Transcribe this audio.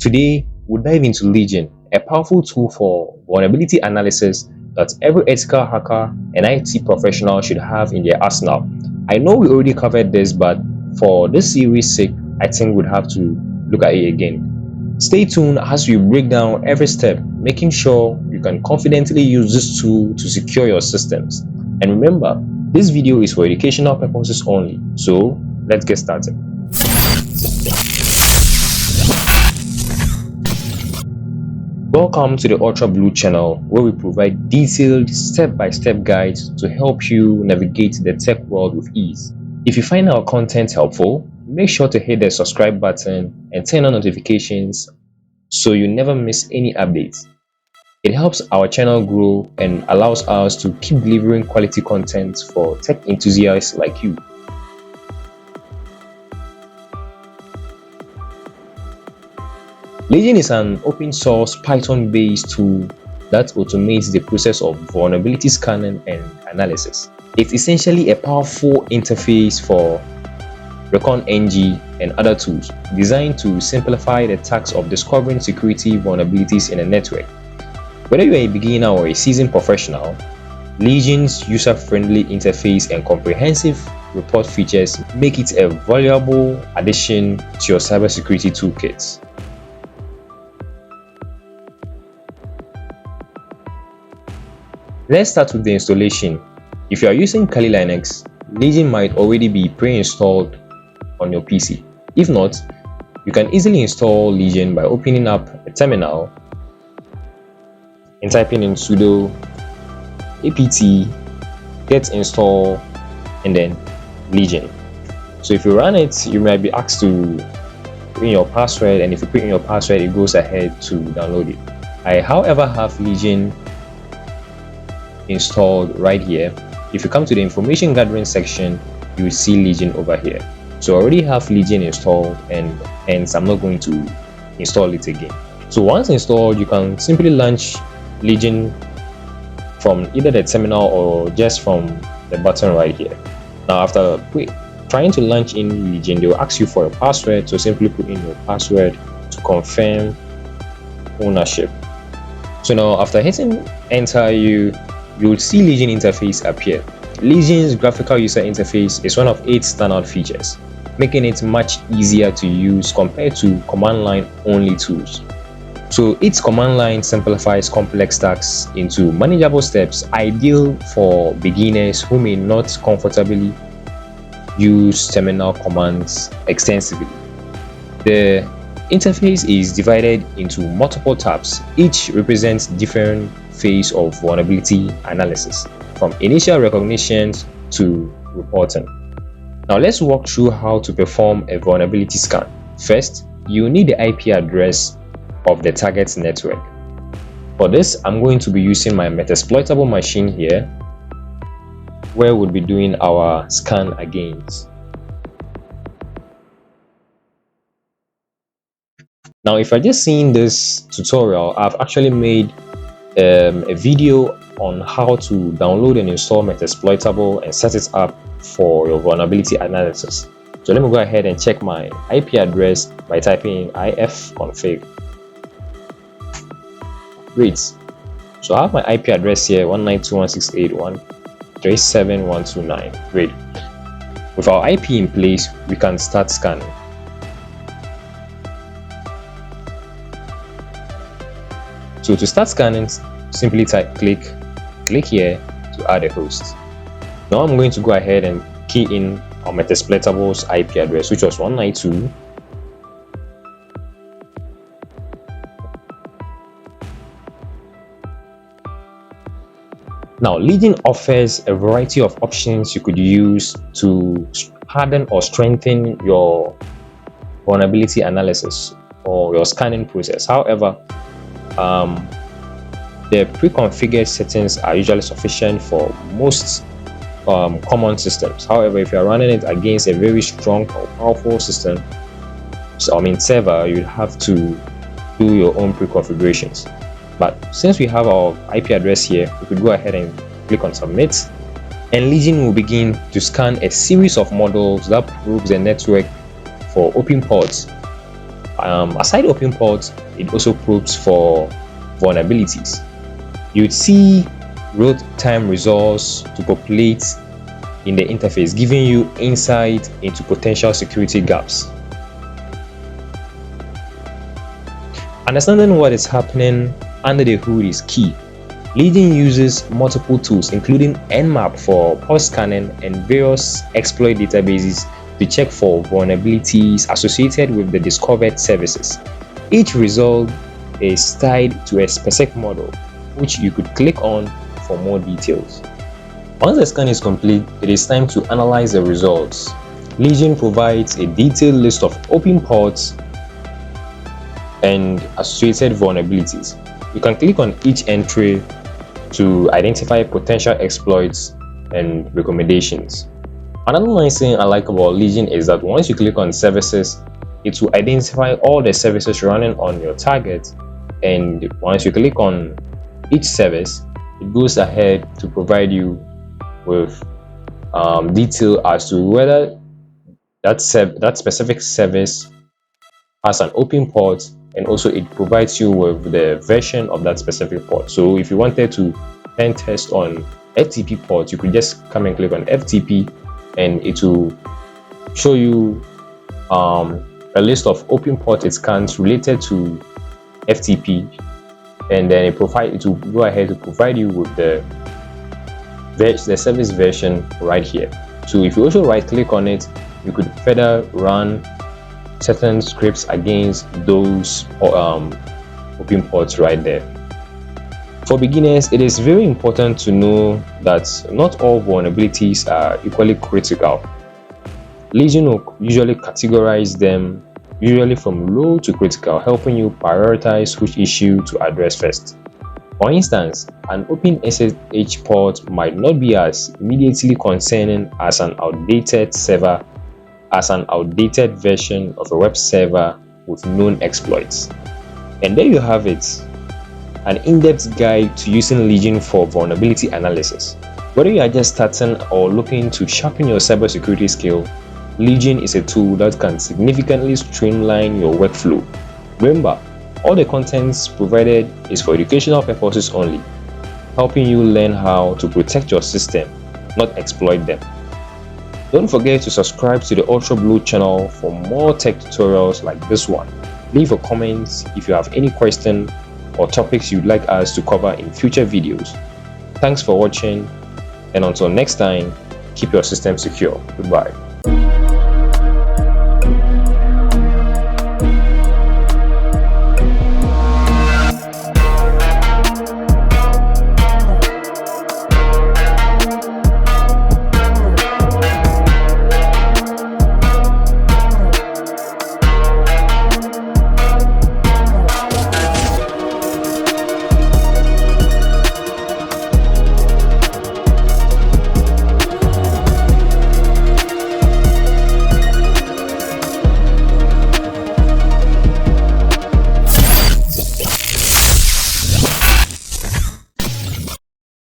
Today, we'll dive into Legion, a powerful tool for vulnerability analysis that every ethical hacker and IT professional should have in their arsenal. I know we already covered this, but for this series' sake, I think we'd have to look at it again. Stay tuned as we break down every step, making sure you can confidently use this tool to secure your systems. And remember, this video is for educational purposes only, so let's get started. Welcome to the Ultra Blue channel, where we provide detailed step-by-step guides to help you navigate the tech world with ease. If you find our content helpful, make sure to hit the subscribe button and turn on notifications so you never miss any updates. It helps our channel grow and allows us to keep delivering quality content for tech enthusiasts like you. Legion is an open source Python-based tool that automates the process of vulnerability scanning and analysis. It's essentially a powerful interface for Recon-ng and other tools designed to simplify the task of discovering security vulnerabilities in a network. Whether you're a beginner or a seasoned professional, Legion's user-friendly interface and comprehensive report features make it a valuable addition to your cybersecurity toolkit. Let's start with the installation. If you are using Kali Linux, Legion might already be pre-installed on your PC. If not, you can easily install Legion by opening up a terminal and typing in sudo apt get install and then Legion. So if you run it, you might be asked to put in your password, and if you put in your password, it goes ahead to download it. I, however, have Legion installed right here. If you come to the information gathering section, you will see Legion over here. So I already have Legion installed, and hence I'm not going to install it again. So once installed, you can simply launch Legion from either the terminal or just from the button right here. Now after trying to launch in Legion, they will ask you for a password, so simply put in your password to confirm ownership. So now after hitting enter, you will see Legion interface appear. Legion's graphical user interface is one of 8 standout features, making it much easier to use compared to command line only tools. So its command line simplifies complex tasks into manageable steps, ideal for beginners who may not comfortably use terminal commands extensively. The interface is divided into multiple tabs. Each represents different phase of vulnerability analysis, from initial recognition to reporting. Now let's walk through how to perform a vulnerability scan. First, you need the IP address of the target network. For this, I'm going to be using my Metasploitable machine here, where we'll be doing our scan against. Now if you're just seeing this tutorial, I've actually made a video on how to download and install Metasploitable and set it up for your vulnerability analysis. So let me go ahead and check my IP address by typing in ifconfig. Great. So I have my IP address here, 192.168.137.129. Great. With our IP in place, we can start scanning. So to start scanning, simply click here to add a host. Now I'm going to go ahead and key in our Metasploitable's IP address, which was 192. Now Legion offers a variety of options you could use to harden or strengthen your vulnerability analysis or your scanning process. However, the pre-configured settings are usually sufficient for most common systems. However, if you are running it against a very strong or powerful system, server, you have to do your own pre-configurations. But since we have our IP address here, we could go ahead and click on submit, and Legion will begin to scan a series of models that probe the network for open ports Aside open ports, it also probes for vulnerabilities. You'd see real-time results to populate in the interface, giving you insight into potential security gaps. Understanding what is happening under the hood is key. Legion uses multiple tools, including Nmap for port scanning and various exploit databases to check for vulnerabilities associated with the discovered services. Each result is tied to a specific model, which you could click on for more details. Once the scan is complete, it is time to analyze the results. Legion provides a detailed list of open ports and associated vulnerabilities. You can click on each entry to identify potential exploits and recommendations. Another nice thing I like about Legion is that once you click on services, it will identify all the services running on your target, and once you click on each service, it goes ahead to provide you with detail as to whether that specific service has an open port, and also it provides you with the version of that specific port. So if you wanted to pen test on FTP port, you could just come and click on FTP, and it will show you a list of open port scans related to FTP, and then it will go ahead to provide you with the service version right here. So if you also right click on it, you could further run certain scripts against those open ports right there. For beginners, it is very important to know that not all vulnerabilities are equally critical. Legion will usually categorize them usually from low to critical, helping you prioritize which issue to address first. For instance, an open SSH port might not be as immediately concerning as an outdated version of a web server with known exploits. And there you have it, an in-depth guide to using Legion for vulnerability analysis. Whether you are just starting or looking to sharpen your cybersecurity skill, Legion is a tool that can significantly streamline your workflow. Remember, all the contents provided is for educational purposes only, helping you learn how to protect your system, not exploit them. Don't forget to subscribe to the Ultra Blue channel for more tech tutorials like this one. Leave a comment if you have any question or topics you'd like us to cover in future videos. Thanks for watching, and until next time, keep your system secure. Goodbye.